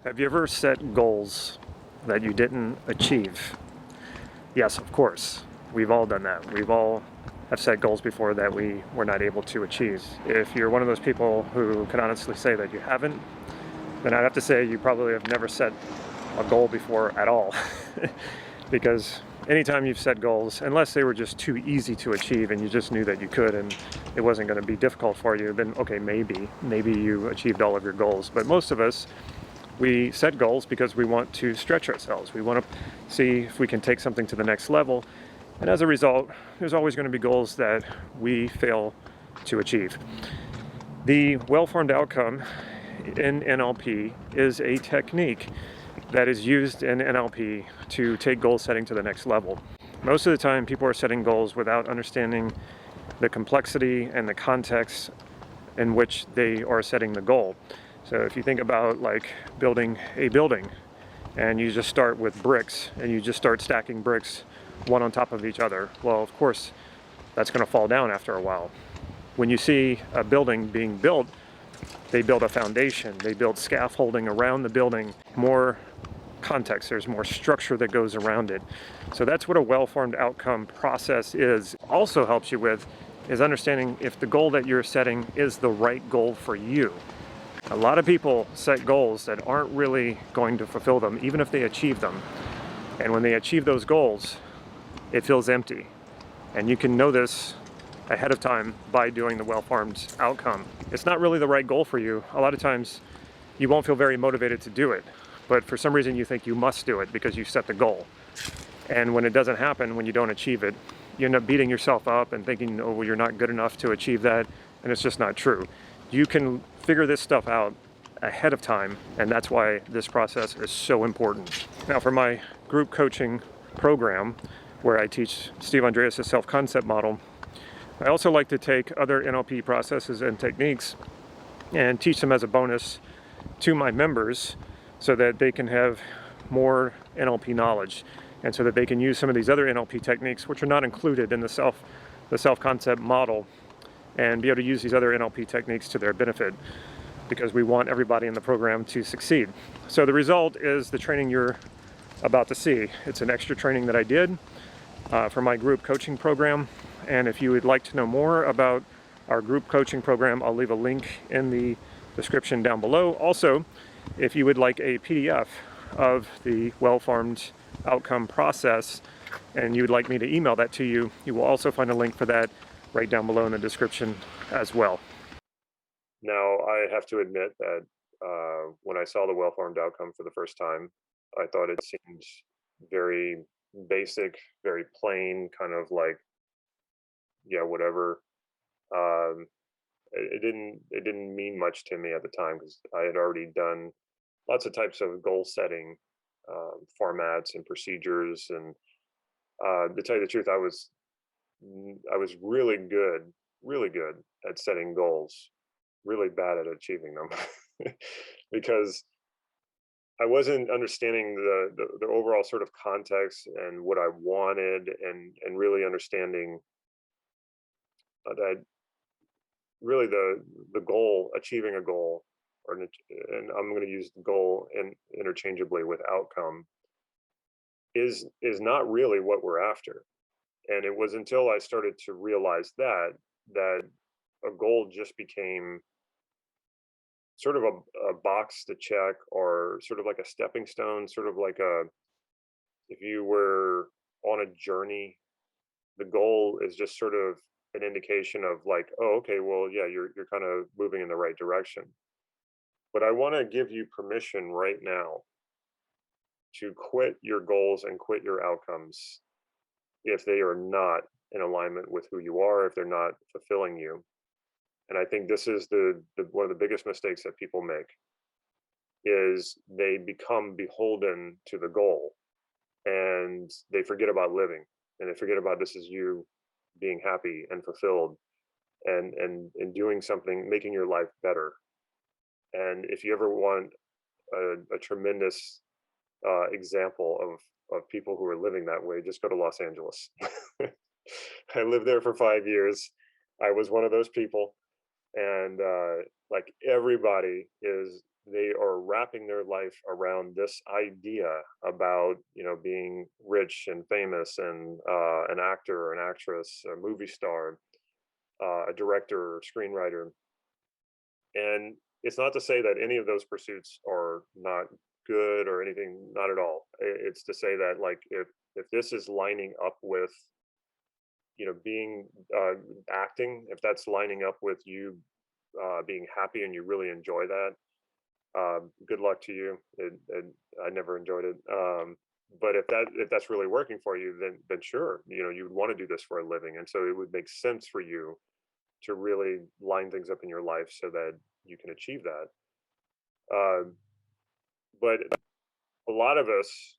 Have you ever set goals that you didn't achieve? Yes, of course. We've all done that. We've all have set goals before that we were not able to achieve. If you're one of those people who can honestly say that you haven't, then I'd have to say you probably have never set a goal before at all. Because anytime you've set goals, unless they were just too easy to achieve and you just knew that you could and it wasn't going to be difficult for you, then okay, maybe you achieved all of your goals. But most of us, we set goals because we want to stretch ourselves. We want to see if we can take something to the next level. And as a result, there's always going to be goals that we fail to achieve. The well-formed outcome in NLP is a technique that is used in NLP to take goal setting to the next level. Most of the time, people are setting goals without understanding the complexity and the context in which they are setting the goal. So if you think about like building a building and you just start with bricks and you just start stacking bricks one on top of each other, well, of course, that's going to fall down after a while. When you see a building being built, they build a foundation, they build scaffolding around the building, more context, there's more structure that goes around it. So that's what a well-formed outcome process is. Also helps you with is understanding if the goal that you're setting is the right goal for you. A lot of people set goals that aren't really going to fulfill them, even if they achieve them. And when they achieve those goals, it feels empty. And you can know this ahead of time by doing the well-formed outcome. It's not really the right goal for you. A lot of times you won't feel very motivated to do it, but for some reason you think you must do it because you set the goal. And when it doesn't happen, when you don't achieve it, you end up beating yourself up and thinking, oh, well, you're not good enough to achieve that, and it's just not true. You can figure this stuff out ahead of time, and that's why this process is so important. Now, for my group coaching program, where I teach Steve Andreas' self-concept model, I also like to take other NLP processes and techniques and teach them as a bonus to my members so that they can have more NLP knowledge and so that they can use some of these other NLP techniques which are not included in the self-concept model and be able to use these other NLP techniques to their benefit because we want everybody in the program to succeed. So the result is the training you're about to see. It's an extra training that I did for my group coaching program. And if you would like to know more about our group coaching program, I'll leave a link in the description down below. Also, if you would like a PDF of the well-formed outcome process and you would like me to email that to you, you will also find a link for that right down below in the description as well. Now, I have to admit that when I saw the well-formed outcome for the first time, I thought it seemed very basic, very plain, kind of like, yeah, whatever. Um, it didn't mean much to me at the time because I had already done lots of types of goal setting formats and procedures, and to tell you the truth, I was really good at setting goals, really bad at achieving them because I wasn't understanding the overall sort of context and what I wanted, and really understanding that really the goal, achieving a goal, and I'm going to use the goal and interchangeably with outcome is not really what we're after. And it was until I started to realize that a goal just became sort of a box to check, or sort of like a stepping stone, sort of like a if you were on a journey, the goal is just sort of an indication of like, oh, okay, well, yeah, you're kind of moving in the right direction. But I want to give you permission right now to quit your goals and quit your outcomes if they are not in alignment with who you are, if they're not fulfilling you. And I think this is the one of the biggest mistakes that people make is they become beholden to the goal and they forget about living, and they forget about this is you being happy and fulfilled and doing something, making your life better. And if you ever want a tremendous example of people who are living that way, just go to Los Angeles. I lived there for 5 years. I was one of those people, and like everybody is they are wrapping their life around this idea about, being rich and famous and an actor or an actress, a movie star, a director or screenwriter. And it's not to say that any of those pursuits are not good or anything, not at all. It's to say that, like, if this is lining up with, being acting, if that's lining up with you being happy and you really enjoy that, good luck to you. I never enjoyed it. But if that's really working for you, then sure, you'd want to do this for a living, and so it would make sense for you to really line things up in your life so that you can achieve that. Um, but a lot of us,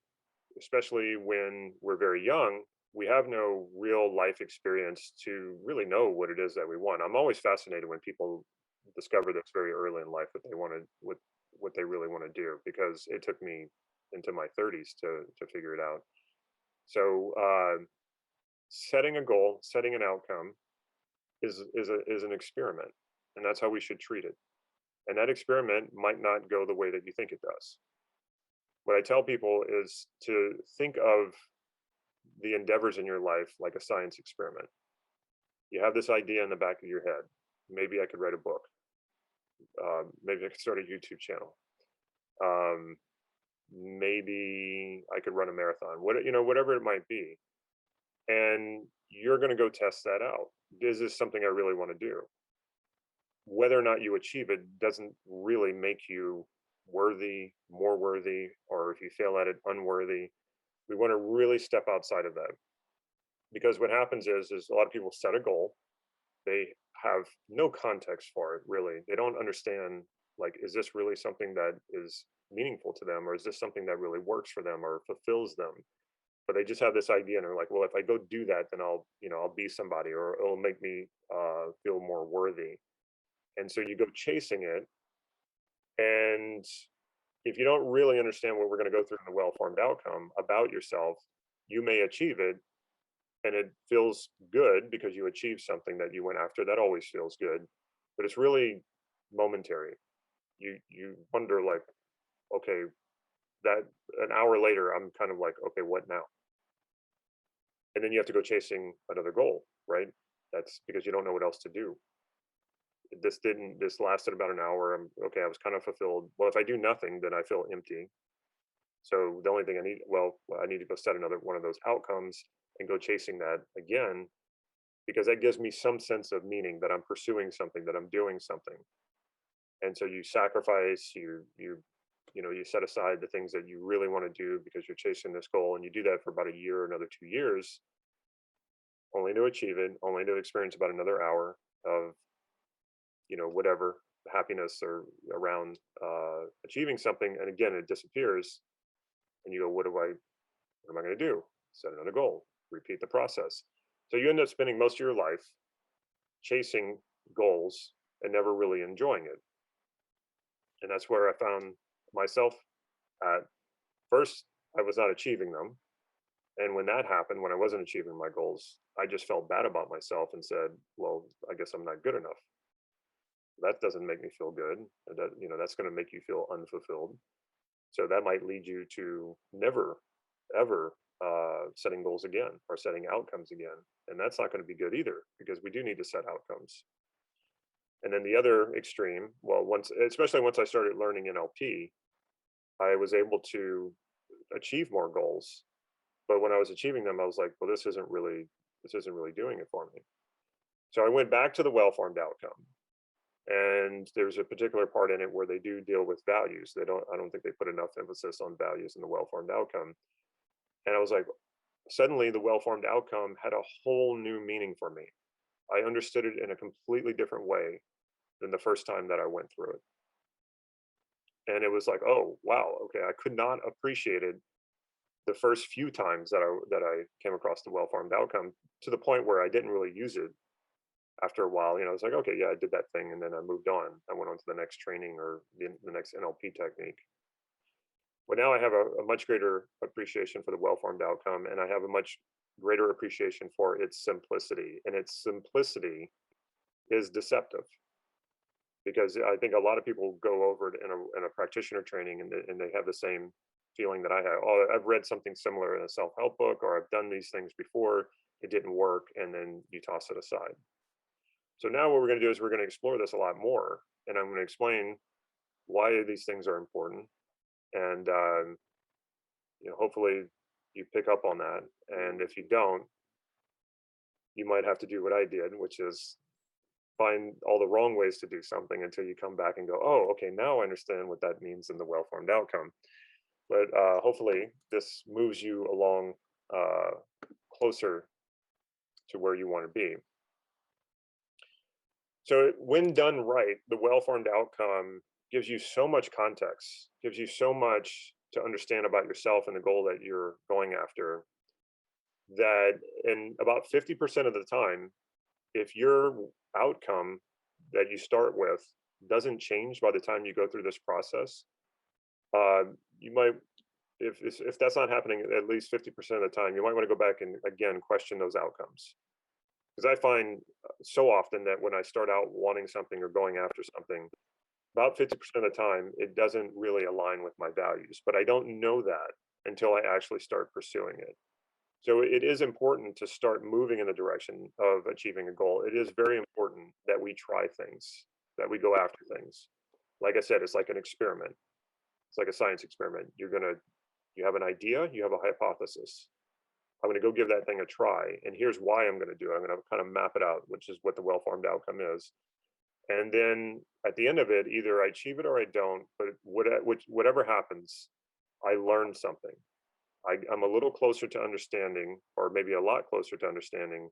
especially when we're very young, we have no real life experience to really know what it is that we want. I'm always fascinated when people discover this very early in life, what they really want to do, because it took me into my 30s to figure it out. So setting a goal, setting an outcome is an experiment, and that's how we should treat it. And that experiment might not go the way that you think it does. What I tell people is to think of the endeavors in your life like a science experiment. You have this idea in the back of your head. Maybe I could write a book. Maybe I could start a YouTube channel. Um, Maybe I could run a marathon. Whatever it might be, and you're going to go test that out. Is this something I really want to do? Whether or not you achieve it doesn't really make you worthy, more worthy, or if you fail at it, unworthy. We want to really step outside of that, because what happens is a lot of people set a goal. They have no context for it, really. They don't understand, like, is this really something that is meaningful to them, or is this something that really works for them or fulfills them? But they just have this idea, and they're like, well, if I go do that, then I'll be somebody, or it'll make me feel more worthy. And so you go chasing it, and if you don't really understand what we're going to go through in the well-formed outcome about yourself, you may achieve it, and it feels good because you achieved something that you went after. That always feels good, but it's really momentary. You wonder, like, okay, that an hour later, I'm kind of like, okay, what now? And then you have to go chasing another goal, right? That's because you don't know what else to do. This lasted about an hour. Okay, I was kind of fulfilled. Well, if I do nothing, then I feel empty. So the only thing I need to go set another one of those outcomes and go chasing that again, because that gives me some sense of meaning, that I'm pursuing something, that I'm doing something. And so you sacrifice, you set aside the things that you really want to do because you're chasing this goal, and you do that for about a year, another 2 years, only to achieve it, only to experience about another hour of, whatever happiness or around achieving something, and again it disappears, and you go, what am I going to do? Set another goal, repeat the process. So you end up spending most of your life chasing goals and never really enjoying it. And that's where I found myself at. First, I was not achieving them. And when that happened, when I wasn't achieving my goals, I just felt bad about myself and said, well, I guess I'm not good enough. That doesn't make me feel good. That's going to make you feel unfulfilled. So that might lead you to never, ever setting goals again or setting outcomes again. And that's not going to be good either, because we do need to set outcomes. And then the other extreme, well, especially once I started learning NLP, I was able to achieve more goals. But when I was achieving them, I was like, well, this isn't really doing it for me. So I went back to the well-formed outcome. And there's a particular part in it where they do deal with values. I don't think they put enough emphasis on values in the well-formed outcome. And I was like, suddenly the well-formed outcome had a whole new meaning for me. I understood it in a completely different way than the first time that I went through it. And it was like, oh wow, okay, I could not appreciate it the first few times that I came across the well-formed outcome, to the point where I didn't really use it after a while. I was like, okay, yeah, I did that thing, and then I moved on. I went on to the next training or the next NLP technique. But now I have a much greater appreciation for the well-formed outcome, and I have a much greater appreciation for its simplicity. And its simplicity is deceptive. because I think a lot of people go over it in a practitioner training, and they have the same feeling that I have. Oh, I've read something similar in a self-help book, or I've done these things before, it didn't work, and then you toss it aside. So now what we're going to do is we're going to explore this a lot more, and I'm going to explain why these things are important, and hopefully you pick up on that. And if you don't, you might have to do what I did, which is find all the wrong ways to do something until you come back and go, oh, okay, now I understand what that means in the well-formed outcome. But hopefully this moves you along closer to where you want to be. So when done right, the well-formed outcome gives you so much context, gives you so much to understand about yourself and the goal that you're going after, that in about 50% of the time, if your outcome that you start with doesn't change by the time you go through this process, you might, if that's not happening at least 50% of the time, you might want to go back and again question those outcomes. Because I find so often that when I start out wanting something or going after something, about 50% of the time, it doesn't really align with my values. But I don't know that until I actually start pursuing it. So it is important to start moving in the direction of achieving a goal. It is very important that we try things, that we go after things. Like I said, it's like an experiment. It's like a science experiment. You have an idea, you have a hypothesis. I'm going to go give that thing a try. And here's why I'm going to do it. I'm going to kind of map it out, which is what the well-formed outcome is. And then at the end of it, either I achieve it or I don't. But whatever happens, I learned something. I'm a little closer to understanding, or maybe a lot closer to understanding,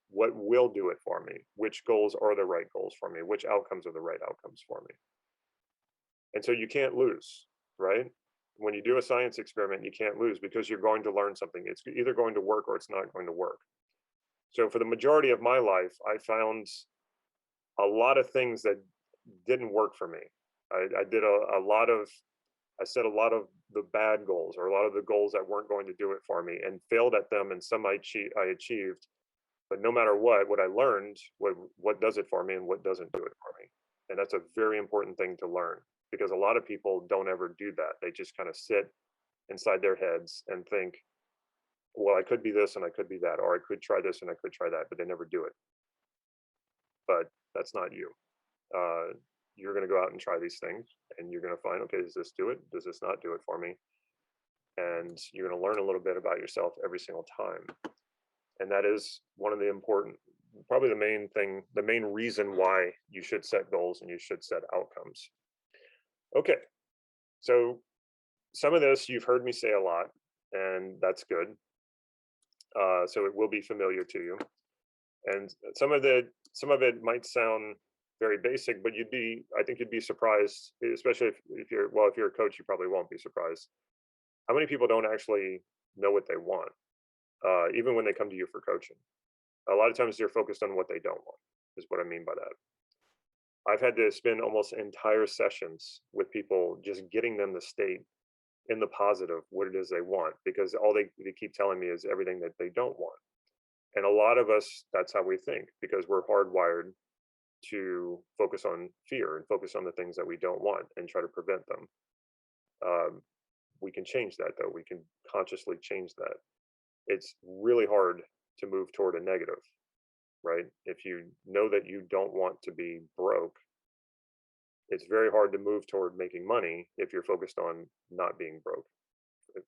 what will do it for me, which goals are the right goals for me, which outcomes are the right outcomes for me. And so you can't lose, right? When you do a science experiment, you can't lose because you're going to learn something. It's either going to work or it's not going to work. So for the majority of my life, I found a lot of things that didn't work for me. I did a lot of, I set a lot of the bad goals, or a lot of the goals that weren't going to do it for me, and failed at them, and some I achieved. But no matter what I learned, what does it for me and what doesn't do it for me. And that's a very important thing to learn, because a lot of people don't ever do that. They just kind of sit inside their heads and think, well, I could be this and I could be that, or I could try this and I could try that, but they never do it. But that's not you. You're going to go out and try these things, and you're going to find, okay, does this do it? Does this not do it for me? And you're going to learn a little bit about yourself every single time. And that is one of the important, probably the main thing, the main reason why you should set goals and you should set outcomes. Okay, so some of this you've heard me say a lot, and that's good. So it will be familiar to you. And some of it might sound very basic, but I think you'd be surprised, especially if you're a coach, you probably won't be surprised how many people don't actually know what they want, even when they come to you for coaching. A lot of times they're focused on what they don't want, is what I mean by that. I've had to spend almost entire sessions with people just getting them to state in the positive what it is they want, because all they keep telling me is everything that they don't want. And a lot of us, that's how we think, because we're hardwired to focus on fear and focus on the things that we don't want and try to prevent them. We can change that, though. We can consciously change that. It's really hard to move toward a negative, right? If you know that you don't want to be broke, it's very hard to move toward making money if you're focused on not being broke,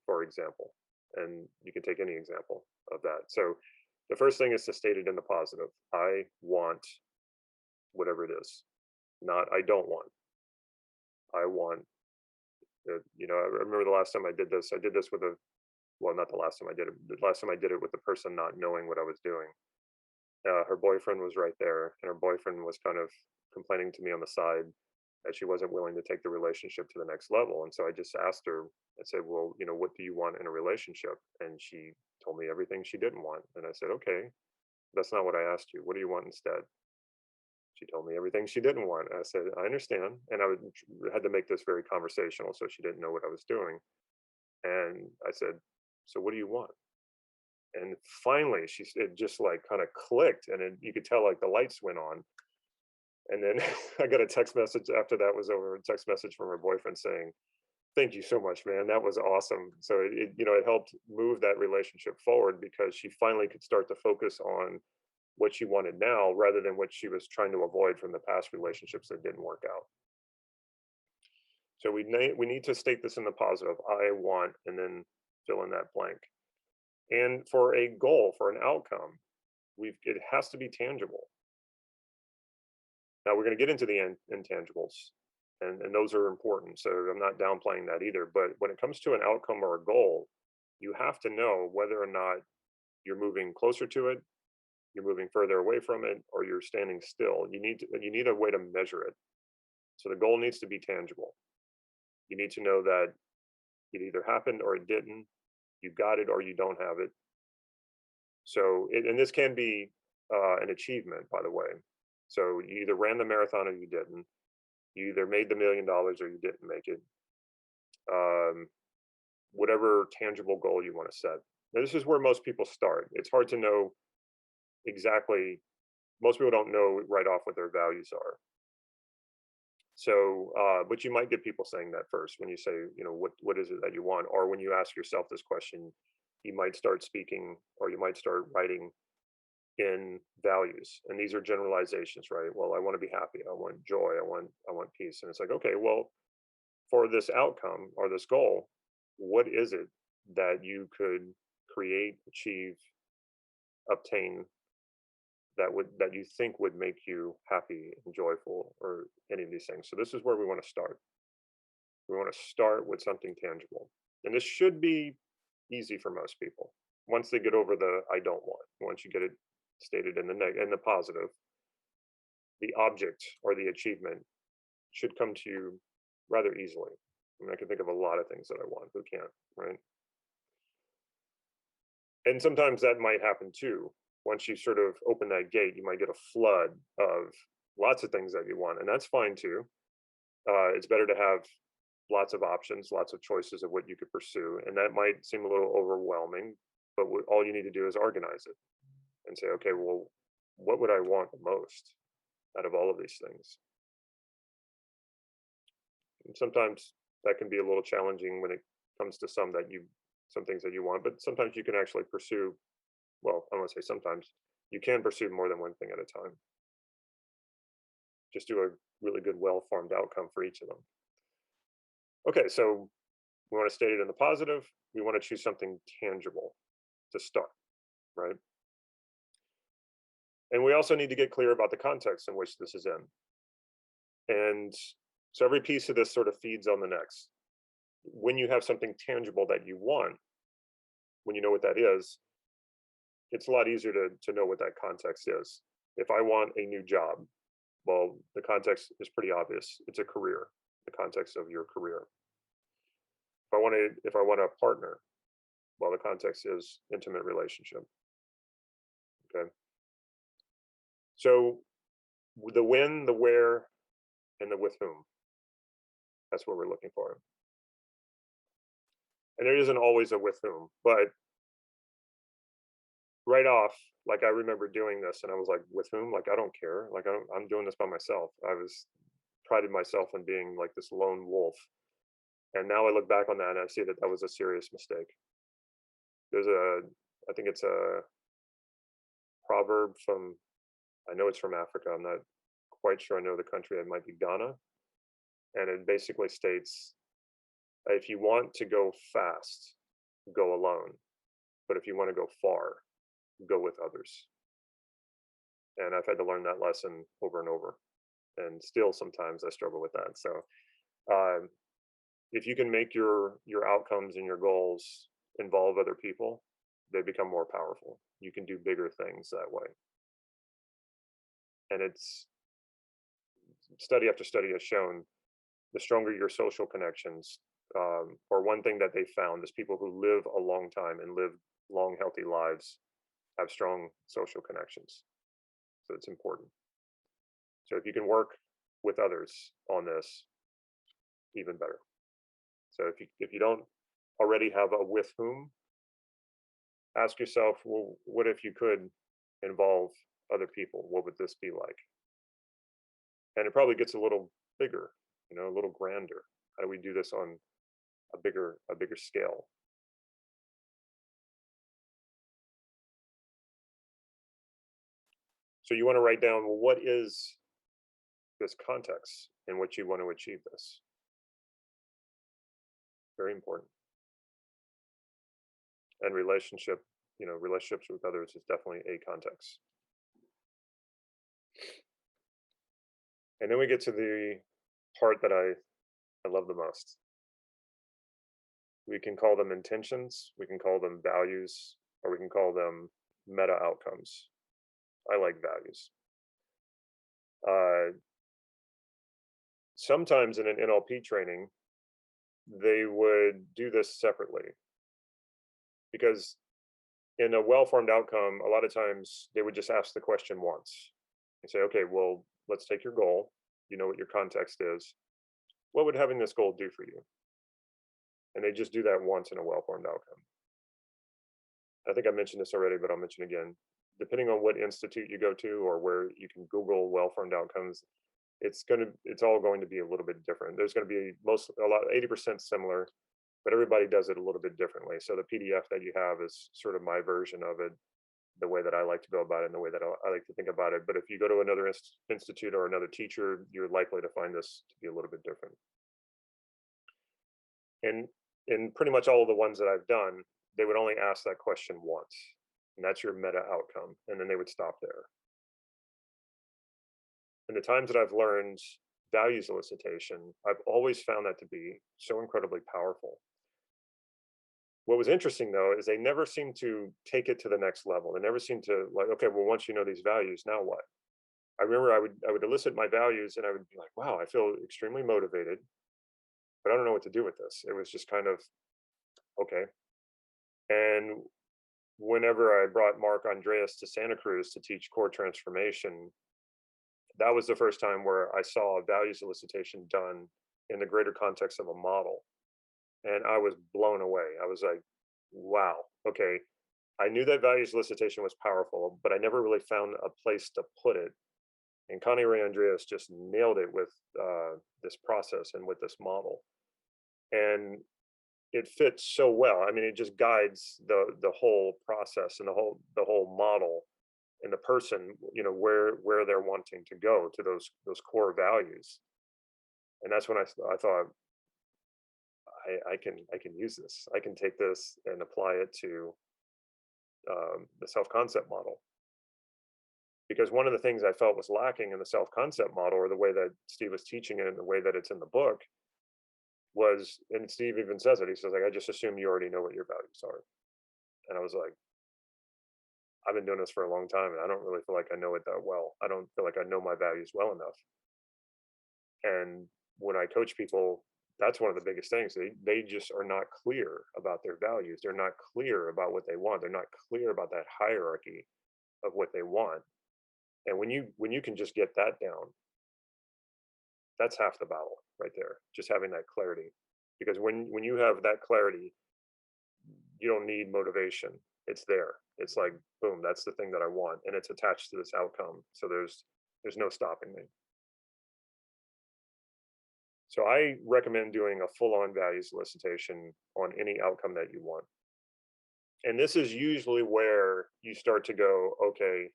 for example. And you can take any example of that. So the first thing is to state it in the positive. I want whatever it is, not I don't want. I want, I remember the last time I did this with not the last time I did it, the last time I did it with the person not knowing what I was doing. Her boyfriend was right there, and her boyfriend was kind of complaining to me on the side that she wasn't willing to take the relationship to the next level. And so I just asked her, I said, well, what do you want in a relationship? And she told me everything she didn't want. And I said, okay, that's not what I asked you. What do you want instead? She told me everything she didn't want. I said, I understand. And had to make this very conversational, so she didn't know what I was doing. And I said, so what do you want? And finally, it just like kind of clicked, and you could tell like the lights went on. And then I got a text message after that was over, a text message from her boyfriend saying, "Thank you so much, man. That was awesome." So it helped move that relationship forward because she finally could start to focus on what she wanted now rather than what she was trying to avoid from the past relationships that didn't work out. So we need to state this in the positive. I want, and then fill in that blank. And for a goal, for an outcome, it has to be tangible. Now we're going to get into the intangibles, and those are important. So I'm not downplaying that either. But when it comes to an outcome or a goal, you have to know whether or not you're moving closer to it, you're moving further away from it, or you're standing still. You need a way to measure it. So the goal needs to be tangible. You need to know that it either happened or it didn't. You got it or you don't have it. So, and this can be an achievement, by the way. So you either ran the marathon or you didn't. You either made the $1 million or you didn't make it. Um, whatever tangible goal you want to set. Now, this is where most people start. It's hard to know exactly. Most people don't know right off what their values are. So, but you might get people saying that first when you say, what is it that you want? Or when you ask yourself this question, you might start speaking or you might start writing in values. And these are generalizations, right? Well, I want to be happy. I want joy. I want peace. And it's like, okay, well, for this outcome or this goal, what is it that you could create, achieve, obtain that you think would make you happy and joyful or any of these things? So this is where we want to start. We want to start with something tangible. And this should be easy for most people. Once they get over the I don't want, once you get it stated in the positive, the object or the achievement should come to you rather easily. I mean, I can think of a lot of things that I want. Who can't, right? And sometimes that might happen too. Once you sort of open that gate, you might get a flood of lots of things that you want, and that's fine too. It's better to have lots of options, lots of choices of what you could pursue, and that might seem a little overwhelming. But all you need to do is organize it and say, okay, well, what would I want the most out of all of these things? And sometimes that can be a little challenging when it comes to some things that you want, but sometimes you can actually pursue, well, I don't want to say sometimes, you can pursue more than one thing at a time. Just do a really good, well formed outcome for each of them. Okay, so we want to state it in the positive. We want to choose something tangible to start, right? And we also need to get clear about the context in which this is in. And so every piece of this sort of feeds on the next. When you have something tangible that you want, when you know what that is, it's a lot easier to know what that context is. If I want a new job, well, the context is pretty obvious. It's a career, the context of your career. If I want a partner, well, the context is intimate relationship. Okay. So the when, the where, and the with whom. That's what we're looking for. And there isn't always a with whom, but right off, like I remember doing this and I was like, with whom? Like, I don't care. Like, I'm doing this by myself. I was prided myself on being like this lone wolf. And now I look back on that and I see that that was a serious mistake. I think it's a proverb from, I know it's from Africa. I'm not quite sure I know the country. It might be Ghana. And it basically states, if you want to go fast, go alone. But if you want to go far, go with others. And I've had to learn that lesson over and over. And still sometimes I struggle with that. So if you can make your outcomes and your goals involve other people, they become more powerful. You can do bigger things that way. And it's study after study has shown the stronger your social connections, or one thing that they found is people who live a long time and live long, healthy lives have strong social connections. So it's important. So if you can work with others on this, even better. So if you don't already have a with whom, ask yourself, well, what if you could involve other people? What would this be like? And it probably gets a little bigger, a little grander. How do we do this on a bigger scale? So you want to write down, well, what is this context in which you want to achieve this? Very important. And relationships with others is definitely a context. And then we get to the part that I love the most. We can call them intentions, we can call them values, or we can call them meta outcomes. I like values. Uh, Sometimes in an NLP training, they would do this separately because in a well-formed outcome, a lot of times they would just ask the question once and say, okay, well, let's take your goal. You know what your context is. What would having this goal do for you? And they just do that once in a well-formed outcome. I think I mentioned this already, but I'll mention again. Depending on what institute you go to or where you can Google well-formed outcomes, it's all going to be a little bit different. There's going to be 80% similar, but everybody does it a little bit differently. So the PDF that you have is sort of my version of it, the way that I like to go about it and the way that I like to think about it. But if you go to another institute or another teacher, you're likely to find this to be a little bit different. And in pretty much all of the ones that I've done, they would only ask that question once, and that's your meta outcome. And then they would stop there. And the times that I've learned values elicitation, I've always found that to be so incredibly powerful. What was interesting though is they never seem to take it to the next level. They never seem to like, okay, well, once you know these values, now what? I remember I would elicit my values and I would be like, wow, I feel extremely motivated, but I don't know what to do with this. It was just kind of okay. And whenever I brought Mark Andreas to Santa Cruz to teach core transformation, that was the first time where I saw values elicitation done in the greater context of a model. And I was blown away. I was like, wow, okay. I knew that values elicitation was powerful, but I never really found a place to put it. And Connie Ray Andreas just nailed it with this process and with this model. And it fits so well. I mean, it just guides the whole process and the whole model and the person, where they're wanting to go to those core values. And that's when I thought I can use this. I can take this and apply it to the self-concept model. Because one of the things I felt was lacking in the self-concept model, or the way that Steve was teaching it and the way that it's in the book, was, and Steve even says it, he says, like, I just assume you already know what your values are. And I was like, I've been doing this for a long time and I don't really feel like I know it that well. I don't feel like I know my values well enough. And when I coach people, that's one of the biggest things. They just are not clear about their values. They're not clear about what they want. They're not clear about that hierarchy of what they want. And when you can just get that down, that's half the battle right there. Just having that clarity. Because when you have that clarity, you don't need motivation. It's there. It's like, boom, that's the thing that I want. And it's attached to this outcome. So there's no stopping me. So I recommend doing a full-on values elicitation on any outcome that you want. And this is usually where you start to go, okay,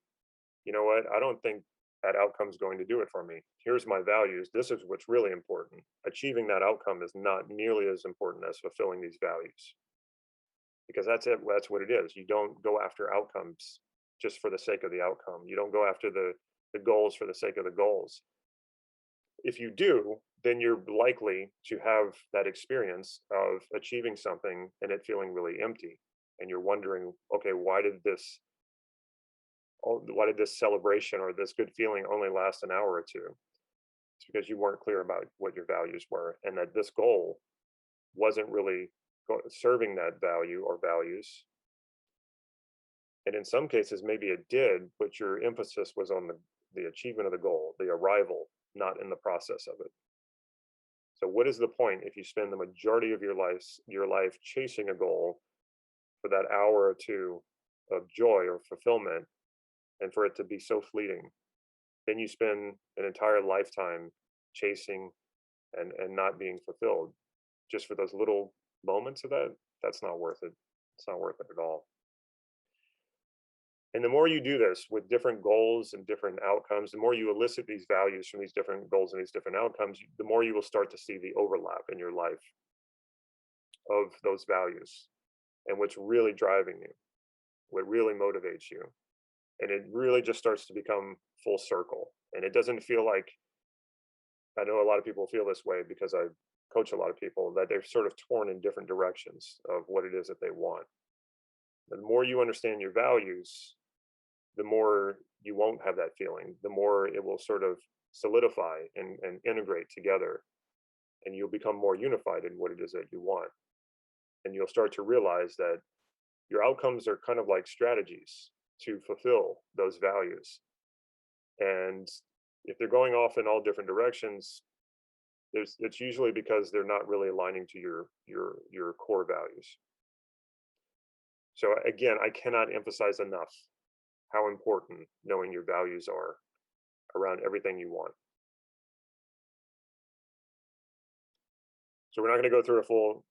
you know what? I don't think that outcome's going to do it for me. Here's my values. This is what's really important. Achieving that outcome is not nearly as important as fulfilling these values. Because that's it. That's what it is. You don't go after outcomes just for the sake of the outcome. You don't go after the goals for the sake of the goals. If you do, then you're likely to have that experience of achieving something and it feeling really empty. And you're wondering, okay, why did this celebration or this good feeling only last an hour or two? It's because you weren't clear about what your values were, and that this goal wasn't really serving that value or values. And in some cases, maybe it did, but your emphasis was on the achievement of the goal, the arrival, not in the process of it. So what is the point if you spend the majority of your life chasing a goal for that hour or two of joy or fulfillment, and for it to be so fleeting? then you spend an entire lifetime chasing and not being fulfilled just for those little moments of that. That's not worth it. It's not worth it at all. And the more you do this with different goals and different outcomes, the more you elicit these values from these different goals and these different outcomes, the more you will start to see the overlap in your life of those values and what's really driving you, what really motivates you. And it really just starts to become full circle. And it doesn't feel like, I know a lot of people feel this way because I coach a lot of people, that they're sort of torn in different directions of what it is that they want. The more you understand your values, the more you won't have that feeling, the more it will sort of solidify and integrate together. And you'll become more unified in what it is that you want. And you'll start to realize that your outcomes are kind of like strategies to fulfill those values. And if they're going off in all different directions, it's usually because they're not really aligning to your core values. So again, I cannot emphasize enough how important knowing your values are around everything you want. So we're not going to go through a full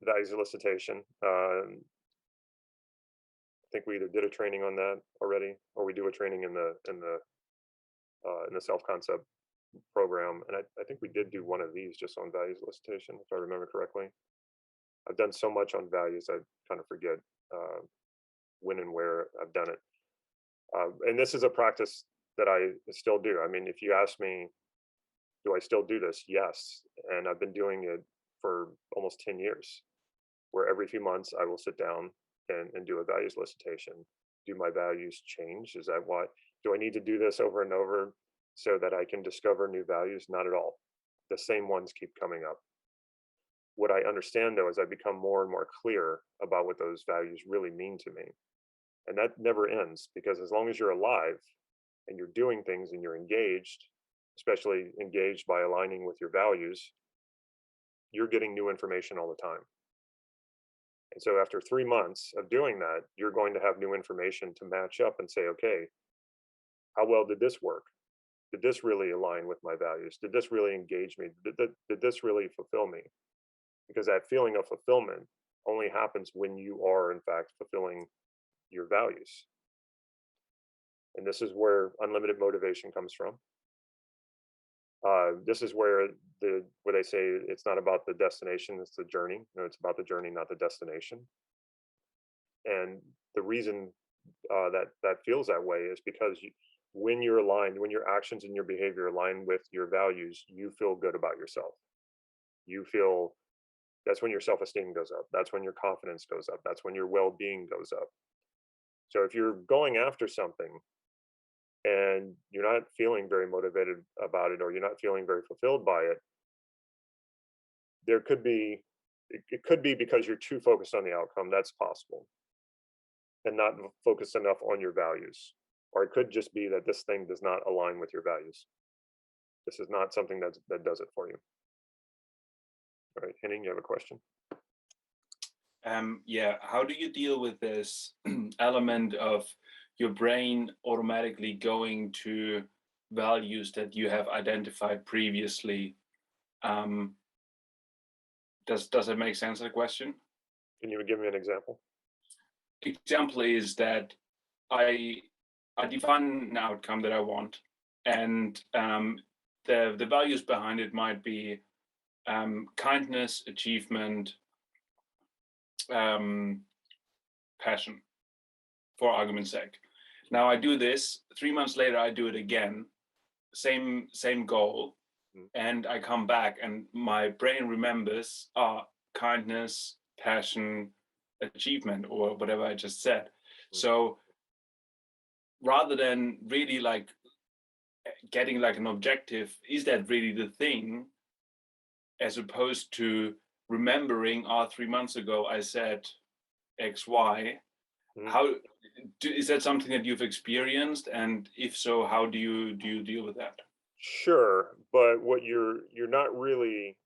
values elicitation. I think we either did a training on that already, or we do a training in the self concept program. And I think we did do one of these just on values elicitation, if I remember correctly. I've done so much on values, I kind of forget when and where I've done it. And this is a practice that I still do. I mean, if you ask me, do I still do this? Yes. And I've been doing it for almost 10 years, where every few months I will sit down and do a values elicitation. Do my values change? Is that why? Do I need to do this over and over so that I can discover new values? Not at all. The same ones keep coming up. What I understand, though, is I become more and more clear about what those values really mean to me. And that never ends, because as long as you're alive and you're doing things and you're engaged, especially engaged by aligning with your values, you're getting new information all the time. And so after 3 months of doing that, you're going to have new information to match up and say, okay, how well did this work? Did this really align with my values? Did this really engage me? Did this really fulfill me? Because that feeling of fulfillment only happens when you are, in fact, fulfilling your values. And this is where unlimited motivation comes from. This is where they say it's not about the destination, it's the journey. It's about the journey, not the destination. And the reason that feels that way is because when you're aligned, when your actions and your behavior align with your values, you feel good about yourself. You feel, that's when your self-esteem goes up. That's when your confidence goes up. That's when your well-being goes up. So if you're going after something and you're not feeling very motivated about it, or you're not feeling very fulfilled by it, it could be because you're too focused on the outcome. That's possible. And not focused enough on your values. Or it could just be that this thing does not align with your values. This is not something that does it for you. All right, Henning, you have a question? Yeah, how do you deal with this element of your brain automatically going to values that you have identified previously? Does it make sense, the question? Can you give me an example? Example is that I define an outcome that I want, and the values behind it might be kindness, achievement, passion, for argument's sake. Now I do this, 3 months later I do it again, same goal, and I come back and my brain remembers kindness, passion, achievement, or whatever I just said. So rather than really like getting like an objective, is that really the thing, as opposed to remembering 3 months ago I said X, Y. How is that something that you've experienced, and if so, how do you deal with that? Sure, but what you're not really,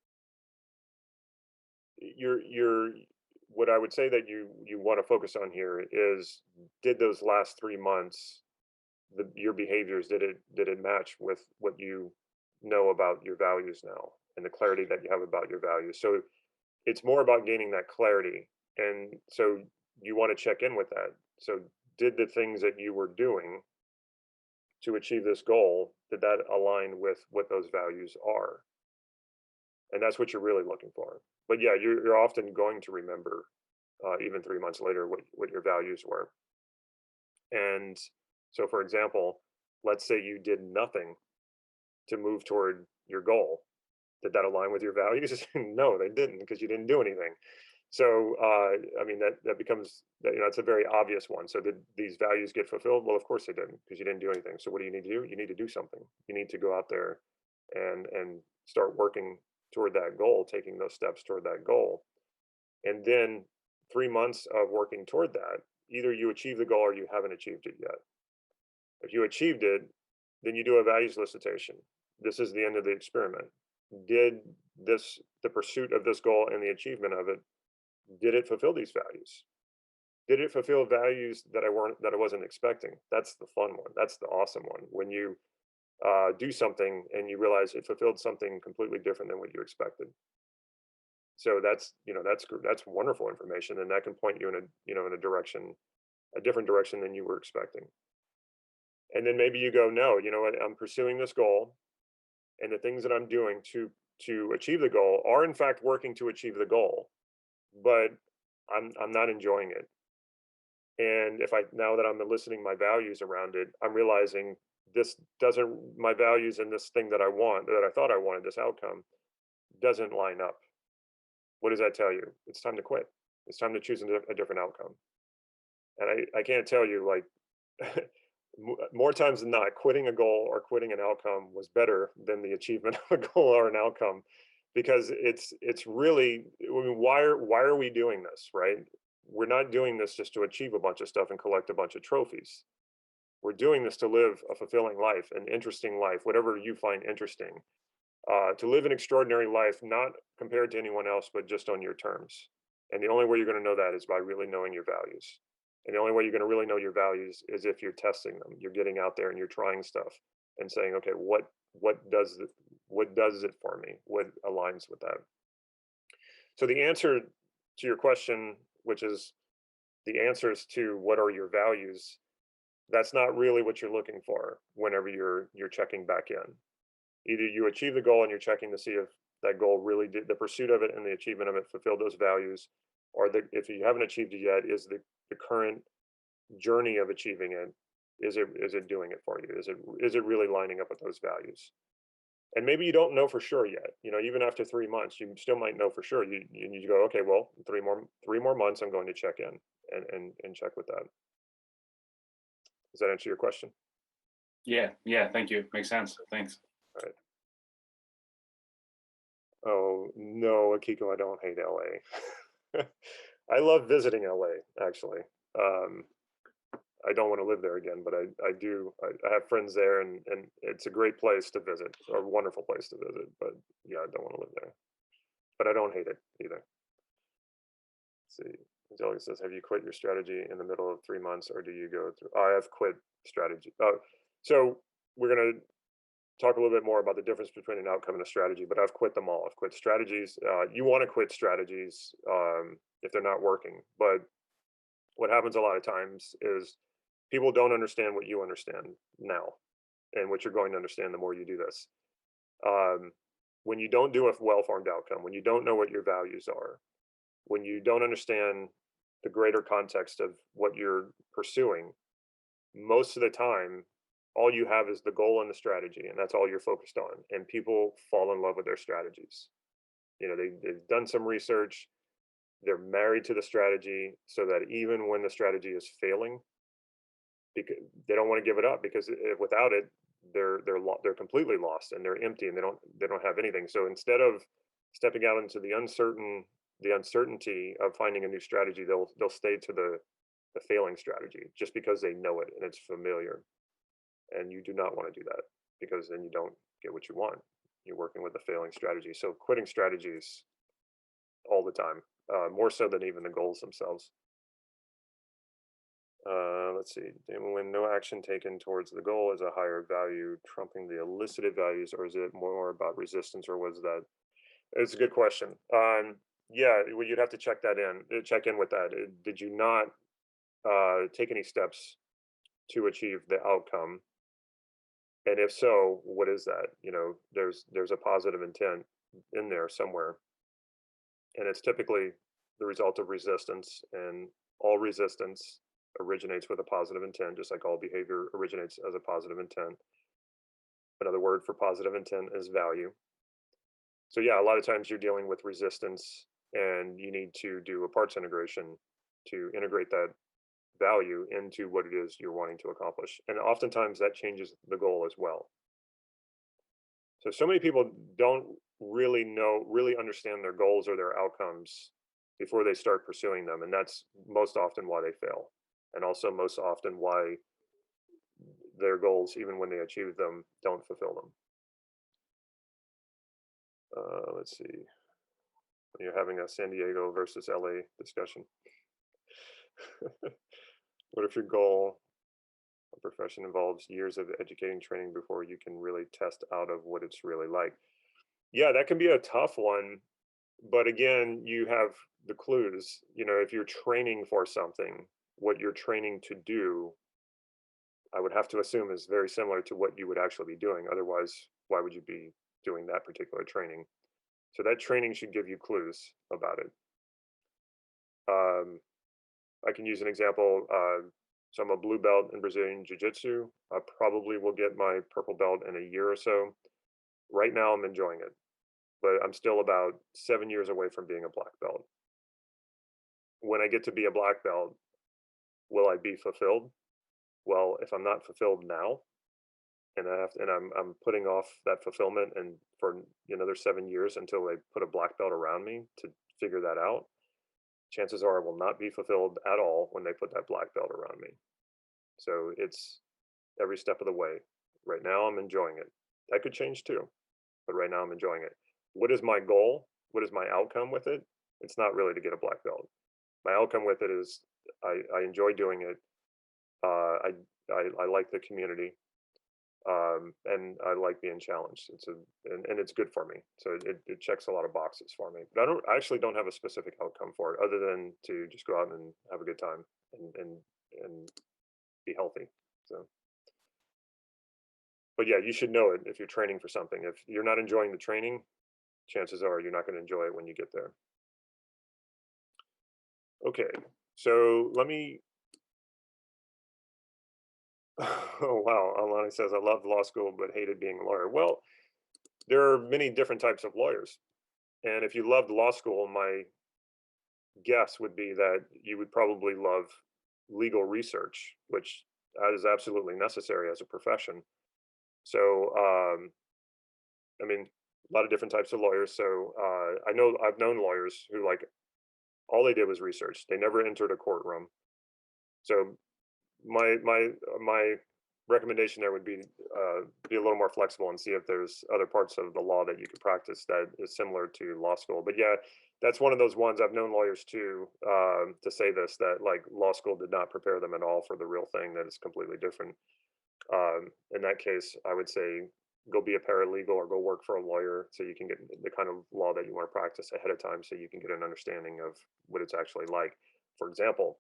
you're what I would say that you want to focus on here is, did those last 3 months your behaviors, did it match with what you know about your values now and the clarity that you have about your values? So it's more about gaining that clarity. And so you want to check in with that. So did the things that you were doing to achieve this goal, did that align with what those values are? And that's what you're really looking for. But yeah, you're often going to remember, even 3 months later, what your values were. And so, for example, let's say you did nothing to move toward your goal. Did that align with your values? No, they didn't, because you didn't do anything. So, I mean, that becomes, it's a very obvious one. So did these values get fulfilled? Well, of course they didn't, because you didn't do anything. So what do you need to do? You need to do something. You need to go out there and start working toward that goal, taking those steps toward that goal. And then 3 months of working toward that, either you achieve the goal or you haven't achieved it yet. If you achieved it, then you do a values elicitation. This is the end of the experiment. Did the pursuit of this goal and the achievement of it, did it fulfill these values? Did it fulfill values that I wasn't expecting? That's the fun one. That's the awesome one. When you do something and you realize it fulfilled something completely different than what you expected. So that's wonderful information, and that can point you in a different direction than you were expecting. And then maybe you go, no, you know what, I'm pursuing this goal, and the things that I'm doing to achieve the goal are in fact working to achieve the goal, but I'm not enjoying it. And now that I'm eliciting my values around it, I'm realizing my values and this thing that I thought I wanted, this outcome, doesn't line up. What does that tell you? It's time to quit. It's time to choose a different outcome. And I can't tell you, like, more times than not, quitting a goal or quitting an outcome was better than the achievement of a goal or an outcome, because it's really, I mean, why are we doing this, right? We're not doing this just to achieve a bunch of stuff and collect a bunch of trophies. We're doing this to live a fulfilling life, an interesting life, whatever you find interesting. To live an extraordinary life, not compared to anyone else, but just on your terms. And the only way you're going to know that is by really knowing your values. And the only way you're going to really know your values is if you're testing them. You're getting out there and you're trying stuff and saying, okay, what does it for me? What aligns with that? So the answer to your question, which is the answers to what are your values, that's not really what you're looking for whenever you're checking back in. Either you achieve the goal and you're checking to see if that goal really did, the pursuit of it and the achievement of it fulfilled those values, or if you haven't achieved it yet, is the current journey of achieving it, is it doing it for you? Is it really lining up with those values? And maybe you don't know for sure yet. Even after 3 months, you still might know for sure. You go, okay, well, 3 more months, I'm going to check in and check with that. Does that answer your question? Yeah, thank you. Makes sense. Thanks. All right. Oh no, Akiko, I don't hate LA. I love visiting LA, actually. I don't want to live there again, but I do. I have friends there, and it's a great place to visit, a wonderful place to visit. But yeah, I don't want to live there. But I don't hate it either. Let's see. Angelica says, have you quit your strategy in the middle of 3 months, or do you go through? I have quit strategy. So we're going to talk a little bit more about the difference between an outcome and a strategy, but I've quit them all. I've quit strategies. You want to quit strategies if they're not working. But what happens a lot of times is people don't understand what you understand now, and what you're going to understand the more you do this. When you don't do a well-formed outcome, when you don't know what your values are, when you don't understand the greater context of what you're pursuing, most of the time, all you have is the goal and the strategy, and that's all you're focused on. And people fall in love with their strategies. They've done some research, they're married to the strategy, so that even when the strategy is failing, because they don't want to give it up, because without it, they're completely lost and they're empty and they don't have anything. So instead of stepping out into the uncertainty of finding a new strategy, they'll stay to the failing strategy just because they know it and it's familiar. And you do not want to do that, because then you don't get what you want. You're working with a failing strategy. So quitting strategies all the time, more so than even the goals themselves. Let's see. When no action taken towards the goal is a higher value, trumping the elicited values, or is it more about resistance, or was that? It's a good question. Yeah, well, you'd have to check that in. Check in with that. Did you not take any steps to achieve the outcome? And if so, what is that? There's a positive intent in there somewhere, and it's typically the result of resistance, and all resistance originates with a positive intent, just like all behavior originates as a positive intent. Another word for positive intent is value. So yeah, a lot of times you're dealing with resistance, and you need to do a parts integration to integrate that value into what it is you're wanting to accomplish. And oftentimes that changes the goal as well. So many people don't really understand their goals or their outcomes before they start pursuing them. And that's most often why they fail. And also most often why their goals, even when they achieve them, don't fulfill them. Let's see. You're having a San Diego versus LA discussion. What if your goal or profession involves years of educating training before you can really test out of what it's really like? Yeah, that can be a tough one. But again, you have the clues. If you're training for something, what you're training to do, I would have to assume is very similar to what you would actually be doing. Otherwise, why would you be doing that particular training? So that training should give you clues about it. I can use an example. So I'm a blue belt in Brazilian Jiu-Jitsu. I probably will get my purple belt in a year or so. Right now, I'm enjoying it, but I'm still about 7 years away from being a black belt. When I get to be a black belt, will I be fulfilled? Well, if I'm not fulfilled now, and I'm putting off that fulfillment and for another 7 years until they put a black belt around me to figure that out, chances are I will not be fulfilled at all when they put that black belt around me. So it's every step of the way. Right now, I'm enjoying it. That could change too, but right now I'm enjoying it. What is my goal? What is my outcome with it? It's not really to get a black belt. My outcome with it is I enjoy doing it. I like the community, and I like being challenged. And it's good for me. So it checks a lot of boxes for me. But I actually don't have a specific outcome for it other than to just go out and have a good time and be healthy. So, but yeah, you should know it if you're training for something. If you're not enjoying the training, chances are you're not going to enjoy it when you get there. Okay, so let me. Oh wow, Alani says I loved law school but hated being a lawyer. Well, there are many different types of lawyers, and if you loved law school, my guess would be that you would probably love legal research, which is absolutely necessary as a profession. So, I mean, a lot of different types of lawyers. So, I've known lawyers who like all they did was research. They never entered a courtroom. So, my recommendation there would be a little more flexible and see if there's other parts of the law that you could practice that is similar to law school. But yeah, that's one of those ones. I've known lawyers too to say this, that like law school did not prepare them at all for the real thing, that is completely different. In that case, I would say go be a paralegal or go work for a lawyer so you can get the kind of law that you want to practice ahead of time, so you can get an understanding of what it's actually like. For example,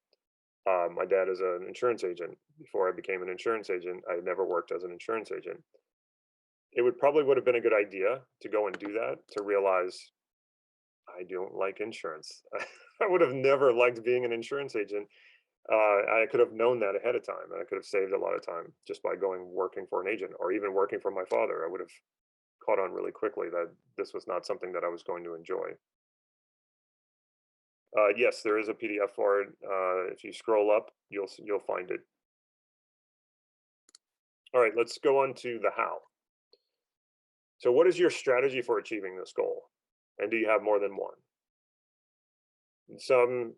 my dad is an insurance agent. Before I became an insurance agent, I had never worked as an insurance agent. It would have been a good idea to go and do that, to realize I don't like insurance. I would have never liked being an insurance agent. I could have known that ahead of time, and I could have saved a lot of time just by going working for an agent, or even working for my father. I would have caught on really quickly that this was not something that I was going to enjoy. Yes, there is a PDF for it. If you scroll up, you'll find it. All right, let's go on to the how. So what is your strategy for achieving this goal? And do you have more than one? Some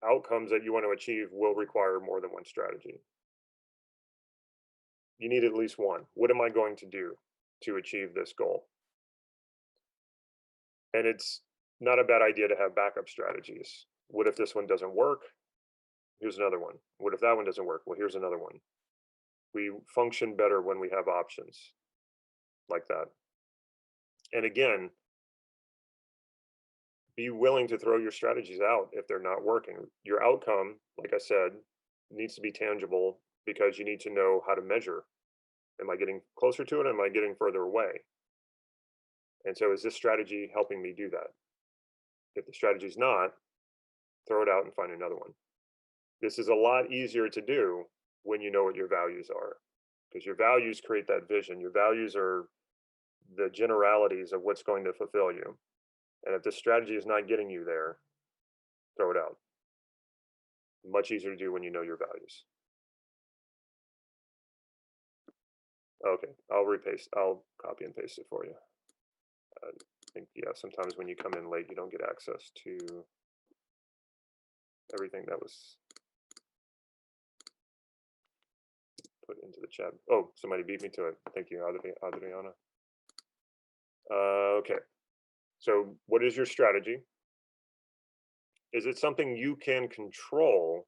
outcomes that you want to achieve will require more than one strategy. You need at least one. What am I going to do to achieve this goal? And it's not a bad idea to have backup strategies. What if this one doesn't work? Here's another one. What if that one doesn't work? Well, here's another one. We function better when we have options like that. And again, be willing to throw your strategies out if they're not working. Your outcome, like I said, needs to be tangible because you need to know how to measure. Am I getting closer to it? Am I getting further away? And so is this strategy helping me do that? If the strategy is not, throw it out and find another one. This is a lot easier to do when you know what your values are, because your values create that vision. Your values are the generalities of what's going to fulfill you. And if the strategy is not getting you there, throw it out. Much easier to do when you know your values. Okay, I'll copy and paste it for you. I think, yeah, sometimes when you come in late, you don't get access to everything that was put into the chat. Oh, somebody beat me to it. Thank you, Adriana. Okay, so what is your strategy? Is it something you can control,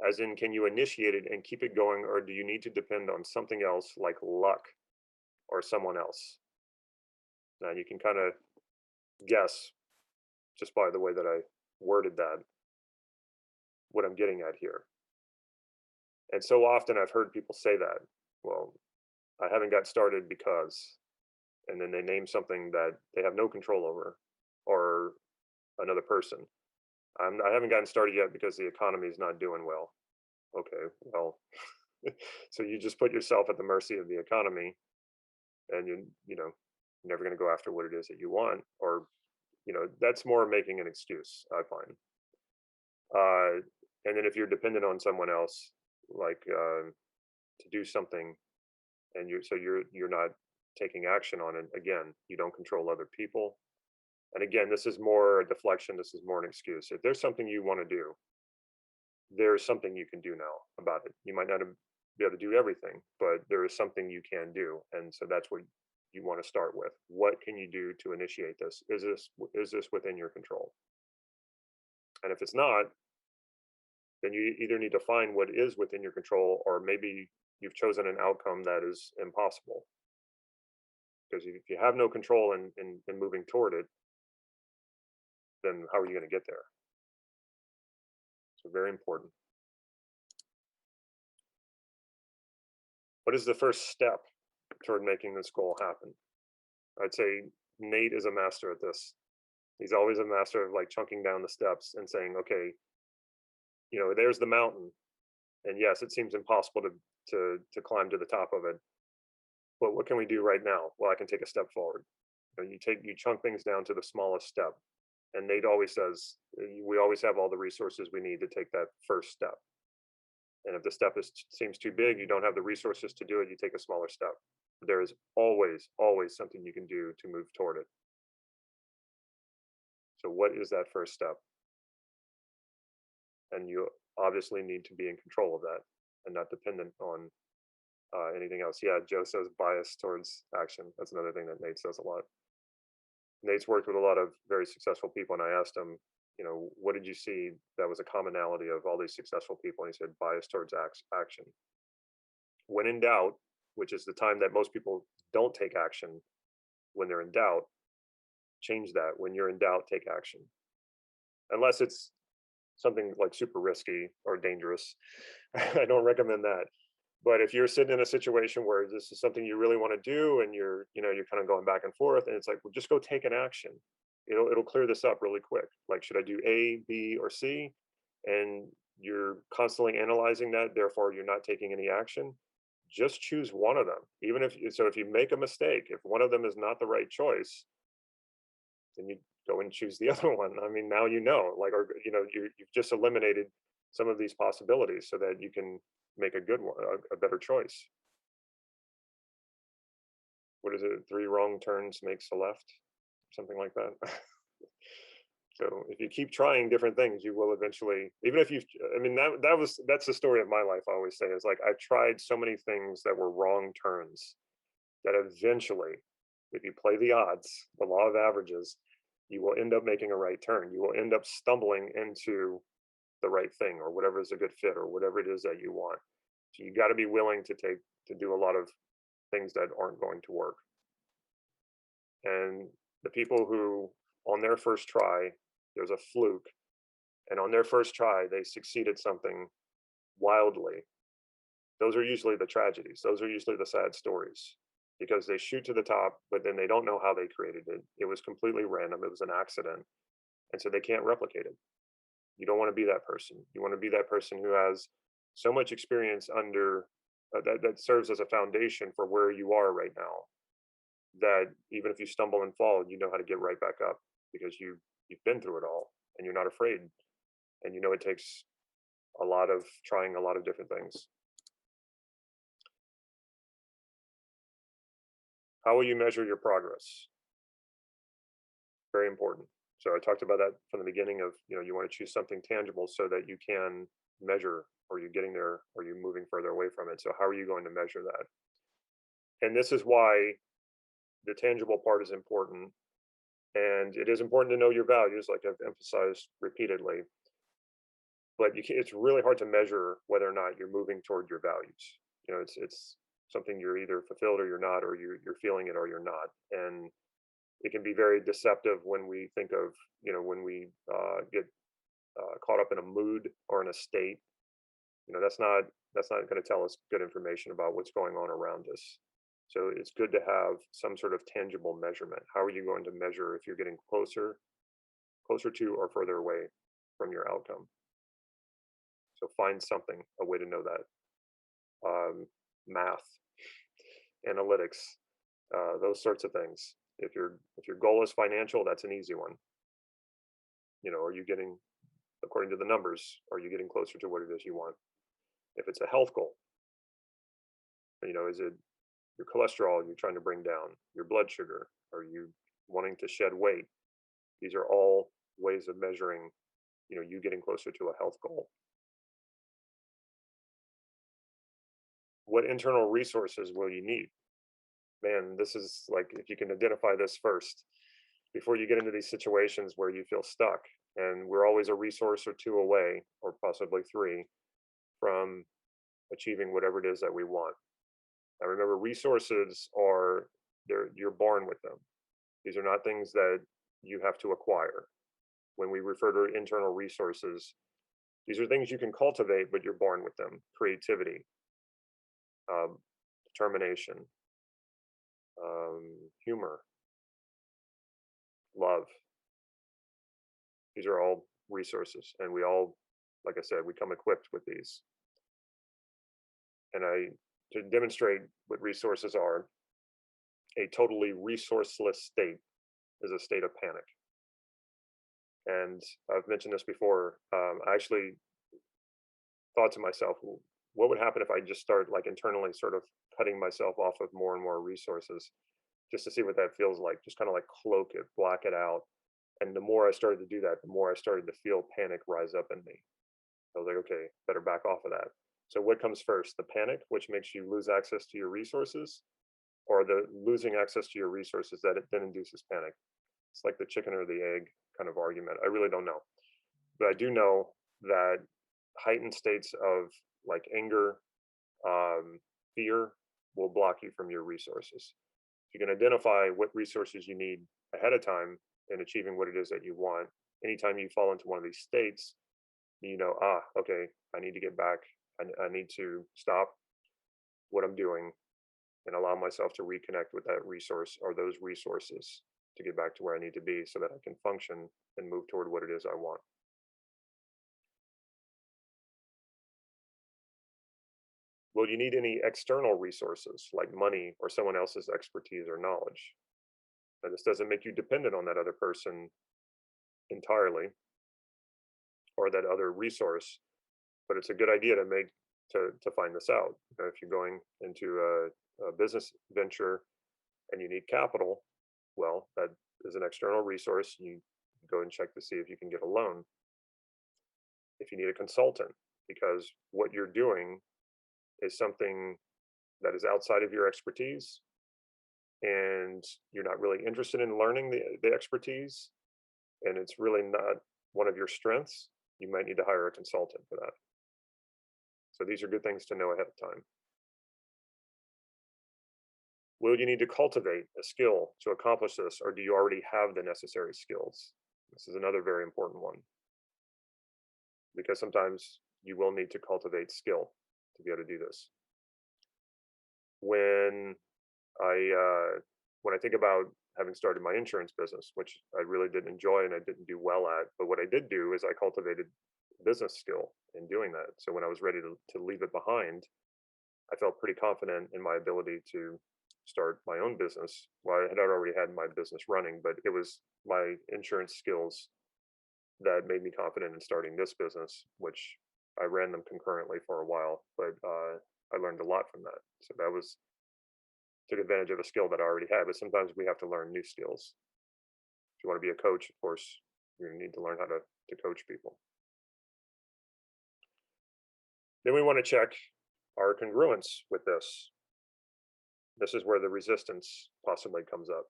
as in can you initiate it and keep it going, or do you need to depend on something else like luck or someone else? Now you can kind of guess just by the way that I worded that what I'm getting at here. And so often I've heard people say that, well, I haven't got started because, and then they name something that they have no control over, or another person. I haven't gotten started yet because the economy is not doing well. Okay, well, so you just put yourself at the mercy of the economy, and you're never going to go after what it is that you want, or that's more making an excuse, I find. And then if you're dependent on someone else, like to do something, and you're not taking action on it, again, you don't control other people. And again, this is more a deflection. This is more an excuse. If there's something you want to do, there's something you can do now about it. You might not be able to do everything, but there is something you can do. And so that's what you want to start with. What can you do to initiate this? Is this within your control? And if it's not, then you either need to find what is within your control, or maybe you've chosen an outcome that is impossible. Because if you have no control in moving toward it, then how are you going to get there? So very important. What is the first step toward making this goal happen? I'd say Nate is a master at this. He's always a master of like chunking down the steps and saying, okay, there's the mountain. And yes, it seems impossible to climb to the top of it. But what can we do right now? Well, I can take a step forward. You chunk things down to the smallest step. And Nate always says, we always have all the resources we need to take that first step. And if the step seems too big, you don't have the resources to do it, you take a smaller step. There is always, always something you can do to move toward it. So what is that first step? And you obviously need to be in control of that and not dependent on anything else. Yeah, Joe says bias towards action. That's another thing that Nate says a lot. Nate's worked with a lot of very successful people, and I asked him, what did you see that was a commonality of all these successful people? And he said bias towards action. When in doubt, which is the time that most people don't take action, when they're in doubt, change that. When you're in doubt, take action. Unless it's something like super risky or dangerous. I don't recommend that. But if you're sitting in a situation where this is something you really want to do, and you're kind of going back and forth, and it's like, well, just go take an action. It'll clear this up really quick. Like, should I do A, B, or C? And you're constantly analyzing that. Therefore, you're not taking any action. Just choose one of them. Even if you make a mistake, if one of them is not the right choice, then you go and choose the other one. I mean, now you've just eliminated some of these possibilities so that you can make a good one, a better choice. What is it? 3 wrong turns makes a left, something like that. So if you keep trying different things, you will eventually, even if that's the story of my life. I always say is like, I've tried so many things that were wrong turns that eventually, if you play the odds, the law of averages, you will end up making a right turn. You will end up stumbling into the right thing, or whatever is a good fit, or whatever it is that you want. So you got to be willing to do a lot of things that aren't going to work. And the people who, on their first try, there's a fluke, and on their first try, they succeed at something wildly. Those are usually the tragedies. Those are usually the sad stories, because they shoot to the top, but then they don't know how they created it. It was completely random. It was an accident. And so they can't replicate it. You don't want to be that person. You want to be that person who has so much experience under that serves as a foundation for where you are right now, that even if you stumble and fall, you know how to get right back up, because you've been through it all, and you're not afraid. And you know it takes a lot of trying a lot of different things. How will you measure your progress? Very important. So I talked about that from the beginning of, you want to choose something tangible so that you can measure, are you getting there, or are you moving further away from it? So how are you going to measure that? And this is why the tangible part is important. And it is important to know your values, like I've emphasized repeatedly. But it's really hard to measure whether or not you're moving toward your values. It's something you're either fulfilled or you're not, or you're feeling it or you're not. And it can be very deceptive when we think of, when we get caught up in a mood or in a state. That's not going to tell us good information about what's going on around us. So it's good to have some sort of tangible measurement. How are you going to measure if you're getting closer to or further away from your outcome? So find something, a way to know that. Math, analytics, those sorts of things. If your goal is financial, that's an easy one. Are you getting, according to the numbers, are you getting closer to what it is you want? If it's a health goal, is it your cholesterol you're trying to bring down, your blood sugar? Are you wanting to shed weight? These are all ways of measuring, you getting closer to a health goal. What internal resources will you need? Man, this is like, if you can identify this first before you get into these situations where you feel stuck. And we're always a resource or two away, or possibly three, from achieving whatever it is that we want. Now remember, resources you're born with them. These are not things that you have to acquire. When we refer to internal resources, these are things you can cultivate, but you're born with them. Creativity, determination, humor, love. These are all resources, and we all, like I said, we come equipped with these. And to demonstrate what resources are, a totally resourceless state is a state of panic. And I've mentioned this before. I actually thought to myself, what would happen if I just start like internally sort of cutting myself off of more and more resources, just to see what that feels like, just kind of like cloak it, block it out. And the more I started to do that, the more I started to feel panic rise up in me. I was like, okay, better back off of that. So what comes first, the panic, which makes you lose access to your resources, or the losing access to your resources that it then induces panic? It's like the chicken or the egg kind of argument. I really don't know. But I do know that heightened states of like anger, fear will block you from your resources. You can identify what resources you need ahead of time in achieving what it is that you want. Anytime you fall into one of these states, okay, I need to get back. I need to stop what I'm doing and allow myself to reconnect with that resource or those resources to get back to where I need to be, so that I can function and move toward what it is I want. Will you need any external resources like money or someone else's expertise or knowledge? Now, this doesn't make you dependent on that other person entirely, or that other resource, but it's a good idea to find this out. If you're going into a business venture and you need capital, well, that is an external resource. You go and check to see if you can get a loan. If you need a consultant, because what you're doing is something that is outside of your expertise, and you're not really interested in learning the expertise, and it's really not one of your strengths, You might need to hire a consultant for that. So these are good things to know ahead of time. Will you need to cultivate a skill to accomplish this, or do you already have the necessary skills? This is another very important one, because sometimes you will need to cultivate skill to be able to do this. When I think about having started my insurance business, which I really didn't enjoy and I didn't do well at, but what I did do is I cultivated business skill in doing that. So when I was ready to leave it behind, I felt pretty confident in my ability to start my own business. Well, I had already had my business running, but it was my insurance skills that made me confident in starting this business, which I ran them concurrently for a while, but I learned a lot from that. So that was took advantage of a skill that I already had, but sometimes we have to learn new skills. If you want to be a coach, of course, you need to learn how to coach people. Then we want to check our congruence with this. This is where the resistance possibly comes up.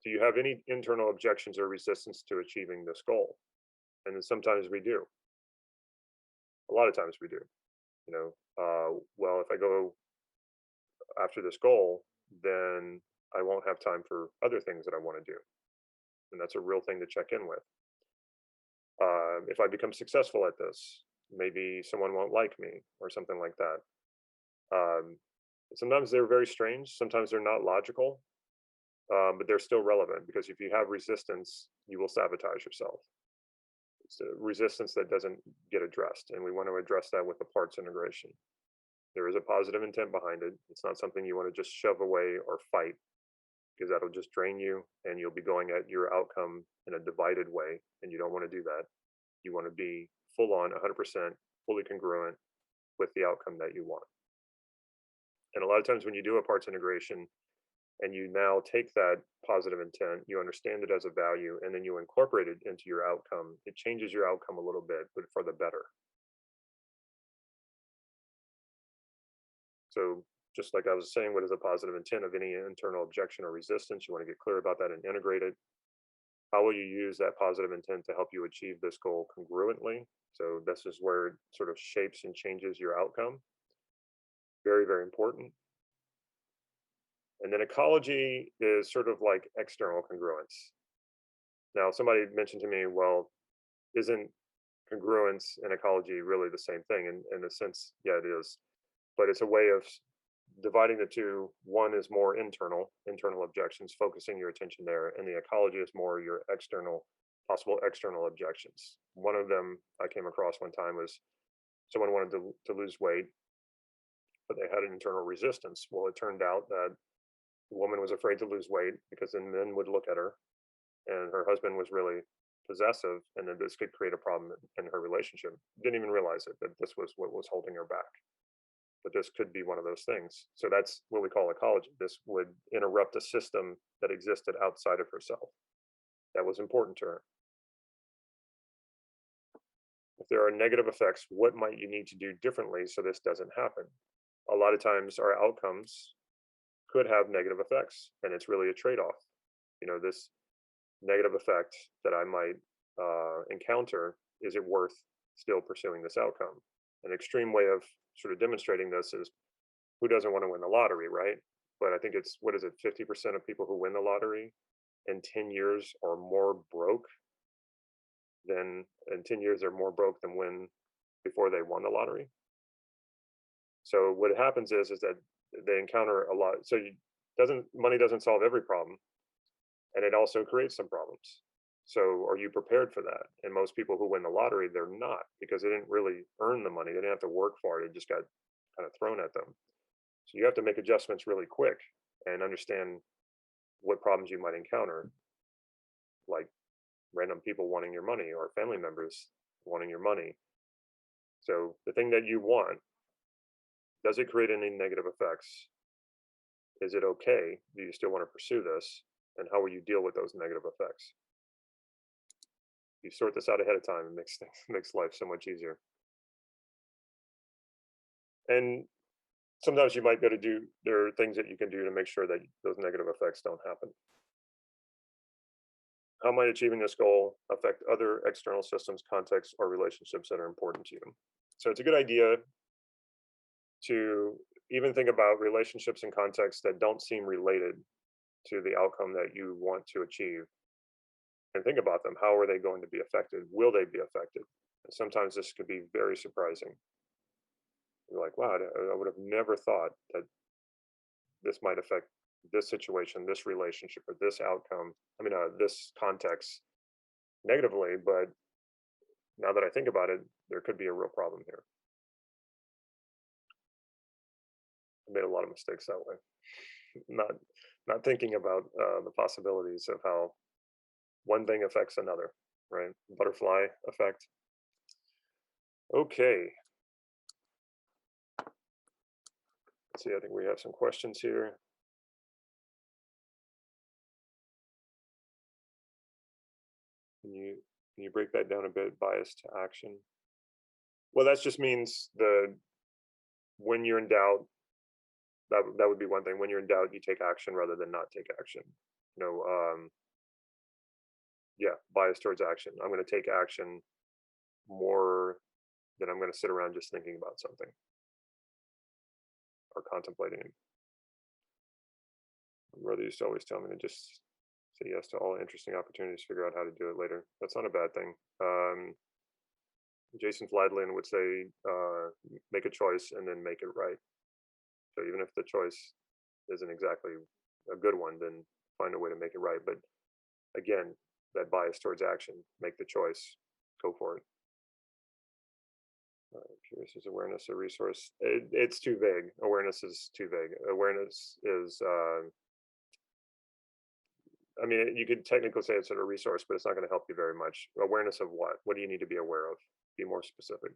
Do you have any internal objections or resistance to achieving this goal? And then sometimes we do. A lot of times we do. Well, if I go after this goal, then I won't have time for other things that I want to do. And that's a real thing to check in with. If I become successful at this, maybe someone won't like me or something like that. Sometimes they're very strange. Sometimes they're not logical, but they're still relevant, because if you have resistance, you will sabotage yourself. It's a resistance that doesn't get addressed, and we want to address that with the parts integration. There is a positive intent behind it. It's not something you want to just shove away or fight, because that'll just drain you and you'll be going at your outcome in a divided way, and you don't want to do that. You want to be full on 100% fully congruent with the outcome that you want. And a lot of times when you do a parts integration and you now take that positive intent, you understand it as a value, and then you incorporate it into your outcome, it changes your outcome a little bit, but for the better. So just like I was saying, what is a positive intent of any internal objection or resistance? You want to get clear about that and integrate it. How will you use that positive intent to help you achieve this goal congruently? So this is where it sort of shapes and changes your outcome. Very, very important. And then ecology is sort of like external congruence. Now, somebody mentioned to me, well, isn't congruence and ecology really the same thing? And in a sense, yeah, it is. But it's a way of dividing the two. One is more internal objections, focusing your attention there. And the ecology is more your possible external objections. One of them I came across one time was someone wanted to lose weight, but they had an internal resistance. Well, it turned out that the woman was afraid to lose weight because then men would look at her, and her husband was really possessive, and then this could create a problem in her relationship. Didn't even realize it, that this was what was holding her back. But this could be one of those things. So that's what we call ecology. This would interrupt a system that existed outside of herself that was important to her. If there are negative effects, what might you need to do differently so this doesn't happen? A lot of times our outcomes could have negative effects, and it's really a trade-off. This negative effect that I might encounter, is it worth still pursuing this outcome? An extreme way of sort of demonstrating this is, who doesn't want to win the lottery, right? But I think it's, 50% of people who win the lottery in 10 years are more broke than when before they won the lottery. So what happens is that they encounter a lot. So money doesn't solve every problem, and it also creates some problems. So are you prepared for that? And most people who win the lottery, they're not, because they didn't really earn the money. They didn't have to work for it. It just got kind of thrown at them. So you have to make adjustments really quick and understand what problems you might encounter, like random people wanting your money or family members wanting your money. So the thing that you want, does it create any negative effects? Is it okay? Do you still want to pursue this? And how will you deal with those negative effects? You sort this out ahead of time, it makes life so much easier. And sometimes you might be able to there are things that you can do to make sure that those negative effects don't happen. How might achieving this goal affect other external systems, contexts, or relationships that are important to you? So it's a good idea to even think about relationships and contexts that don't seem related to the outcome that you want to achieve, and think about them. How are they going to be affected? Will they be affected? And sometimes this could be very surprising. You're like, wow, I would have never thought that this might affect this situation, this relationship, or this outcome. This context negatively, but now that I think about it, there could be a real problem here. I made a lot of mistakes that way. Not thinking about the possibilities of how one thing affects another, right? Butterfly effect. Okay. Let's see, I think we have some questions here. Can you break that down a bit? Bias to action. Well, that just means when you're in doubt, that would be one thing. When you're in doubt, you take action rather than not take action. Yeah, bias towards action. I'm going to take action more than I'm going to sit around just thinking about something or contemplating it. My brother used to always tell me to just say yes to all interesting opportunities, figure out how to do it later. That's not a bad thing. Jason Fladlin would say, make a choice and then make it right. So even if the choice isn't exactly a good one, then find a way to make it right. But again, that bias towards action, make the choice, go for it. Curious, is awareness a resource? It's too vague. Awareness is too vague. Awareness is, you could technically say it's a resource, but it's not going to help you very much. Awareness of what? What do you need to be aware of? Be more specific.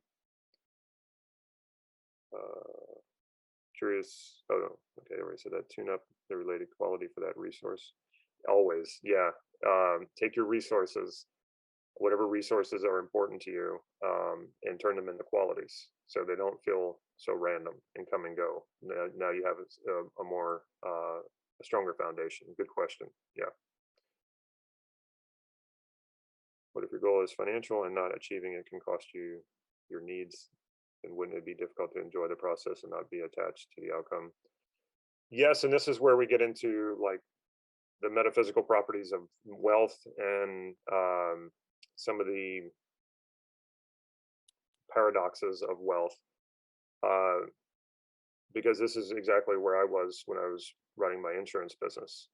Curious. Oh, no. Okay, I already said that. Tune up the related quality for that resource. Always, yeah. Take your resources, whatever resources are important to you, and turn them into qualities so they don't feel so random and come and go. Now you have a more a stronger foundation. Good question. Yeah. What if your goal is financial and not achieving it can cost you your needs? And wouldn't it be difficult to enjoy the process and not be attached to the outcome? Yes, and this is where we get into like the metaphysical properties of wealth and some of the paradoxes of wealth, because this is exactly where I was when I was running my insurance business.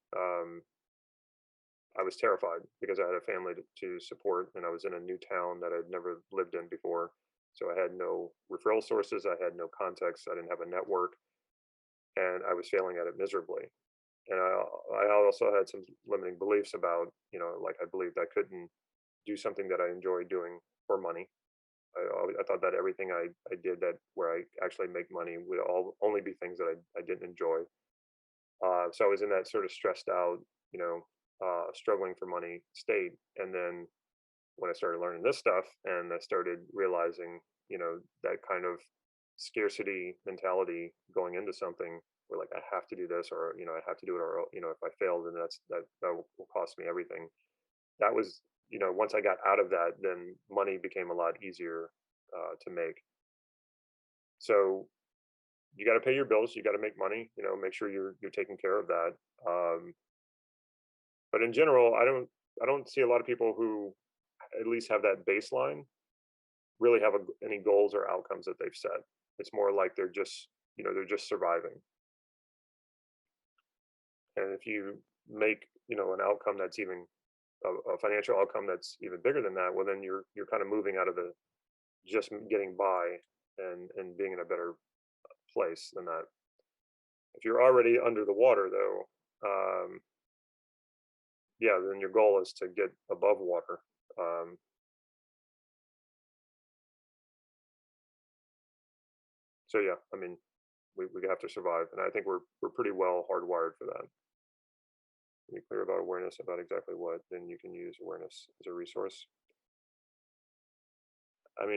I was terrified because I had a family to support, and I was in a new town that I'd never lived in before. So I had no referral sources, I had no context, I didn't have a network, and I was failing at it miserably. And I also had some limiting beliefs about, like I believed I couldn't do something that I enjoyed doing for money. I thought that everything I did that where I actually make money would only be things that I didn't enjoy. So I was in that sort of stressed out, struggling for money state. And then when I started learning this stuff and I started realizing, that kind of scarcity mentality going into something where like I have to do this, or I have to do it, or if I fail, then that will cost me everything. That was, once I got out of that, then money became a lot easier to make. So you got to pay your bills, you got to make money, make sure you're taking care of that. But in general, I don't see a lot of people who at least have that baseline really have any goals or outcomes that they've set. It's more like they're just surviving. And if you make an outcome that's even a financial outcome that's even bigger than that, well then you're kind of moving out of the just getting by and being in a better place than that. If you're already under the water though, yeah, then your goal is to get above water. So yeah, we have to survive, and I think we're pretty well hardwired for that. Be clear about awareness about exactly what, then you can use awareness as a resource.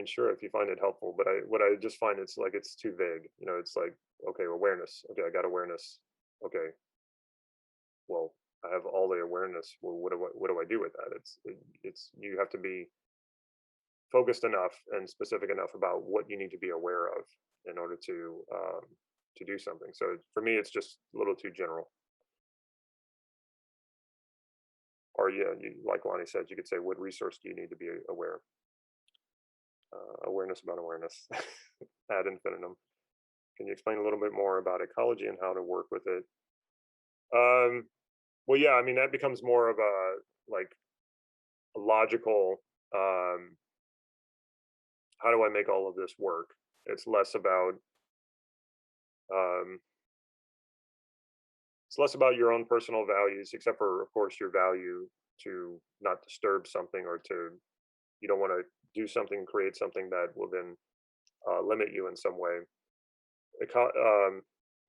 Sure, if you find it helpful, but what I just find it's like it's too vague. It's like, okay, awareness. Okay, I got awareness. Okay, well, I have all the awareness. Well, what do I do with that? It's you have to be focused enough and specific enough about what you need to be aware of in order to do something. So for me, it's just a little too general. Or yeah, like Lonnie said, you could say, what resource do you need to be aware? Awareness about awareness ad infinitum. Can you explain a little bit more about ecology and how to work with it? Well, yeah, I mean, that becomes more of a logical, how do I make all of this work? It's less about, um, your own personal values, except for, of course, your value to not disturb something, or you don't want to do something, create something that will then limit you in some way.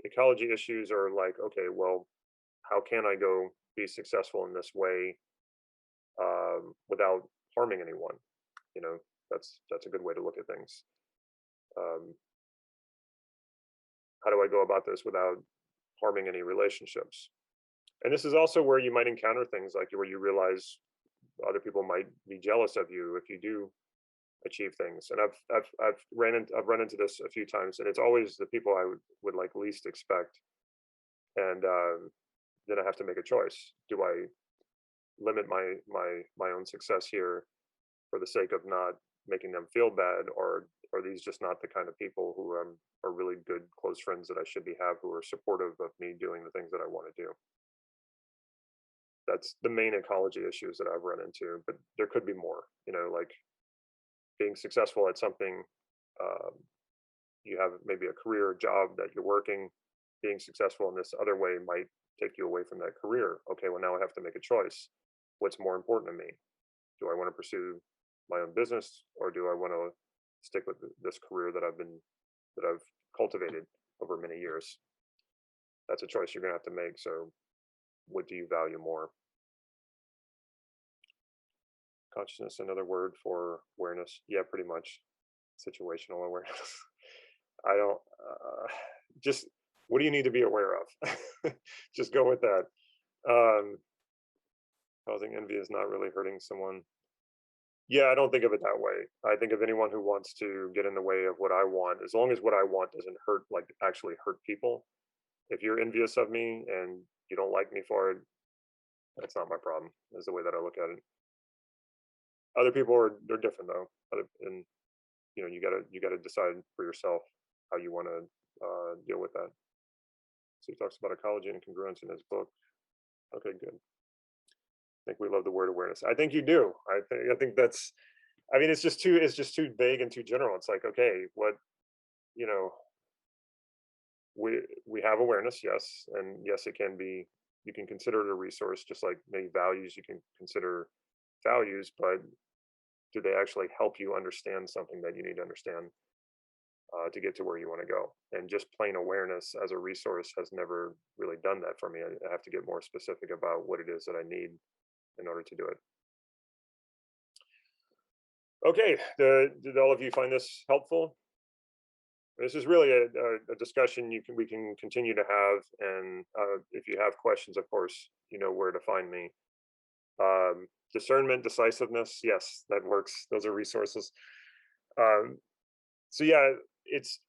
Ecology issues are like, okay, well, how can I go be successful in this way without harming anyone? You know, that's a good way to look at things. How do I go about this without harming any relationships? And this is also where you might encounter things like where you realize other people might be jealous of you if you do achieve things. And I've run into this a few times, and it's always the people I would like least expect. And then I have to make a choice. Do I limit my own success here for the sake of not making them feel bad, or are these just not the kind of people who are really good close friends that I should who are supportive of me doing the things that I want to do? That's the main ecology issues that I've run into, but there could be more. You know, like being successful at something, you have maybe a career job that you're working. Being successful in this other way might take you away from that career. Okay, well, now I have to make a choice. What's more important to me? Do I want to pursue my own business, or do I want to stick with this career that I've cultivated over many years? That's a choice you're going to have to make. So what do you value more? Consciousness, another word for awareness. Yeah, pretty much. Situational awareness. I don't, just, what do you need to be aware of? Just go with that. Causing envy is not really hurting someone. Yeah, I don't think of it that way. I think of anyone who wants to get in the way of what I want, as long as what I want doesn't hurt, like actually hurt people. If you're envious of me and you don't like me for it, that's not my problem, is the way that I look at it. Other people they're different though. And you know, you gotta decide for yourself how you want to deal with that. So he talks about ecology and congruence in his book. Okay, good. I think we love the word awareness. I think you do. I think that's. I mean, it's just too vague and too general. It's like, okay, what, you know, we have awareness, yes, and yes, it can be. You can consider it a resource, just like many values. You can consider values, but do they actually help you understand something that you need to understand to get to where you want to go? And just plain awareness as a resource has never really done that for me. I have to get more specific about what it is that I need in order to do it. Okay, did all of you find this helpful? This is really a discussion we can continue to have, and if you have questions, of course, you know where to find me. Discernment, decisiveness, yes, that works. Those are resources. So yeah, it's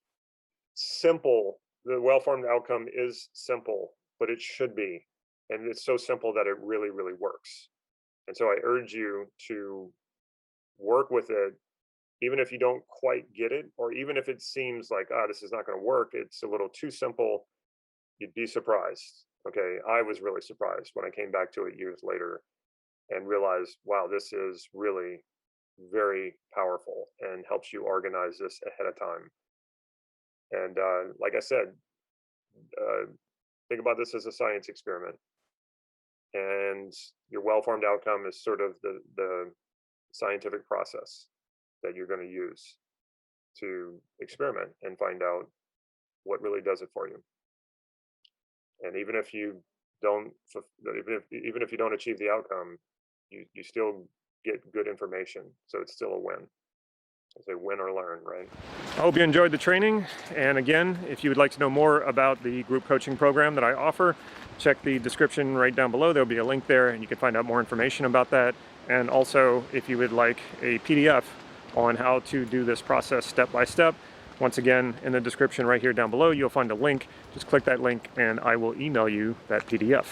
simple. The well-formed outcome is simple, but it should be, and it's so simple that it really, really works. And so I urge you to work with it, even if you don't quite get it, or even if it seems like, this is not going to work, it's a little too simple, you'd be surprised. Okay, I was really surprised when I came back to it years later and realized, wow, this is really very powerful and helps you organize this ahead of time. And like I said, think about this as a science experiment. And your well-formed outcome is sort of the scientific process that you're going to use to experiment and find out what really does it for you. And even if you don't, even if you don't achieve the outcome, you still get good information. So it's still a win. say win or learn, right? I hope you enjoyed the training. And again, if you would like to know more about the group coaching program that I offer, check the description right down below. There'll be a link there and you can find out more information about that. And also, if you would like a PDF on how to do this process step by step, once again, in the description right here down below, you'll find a link. Just click that link and I will email you that PDF.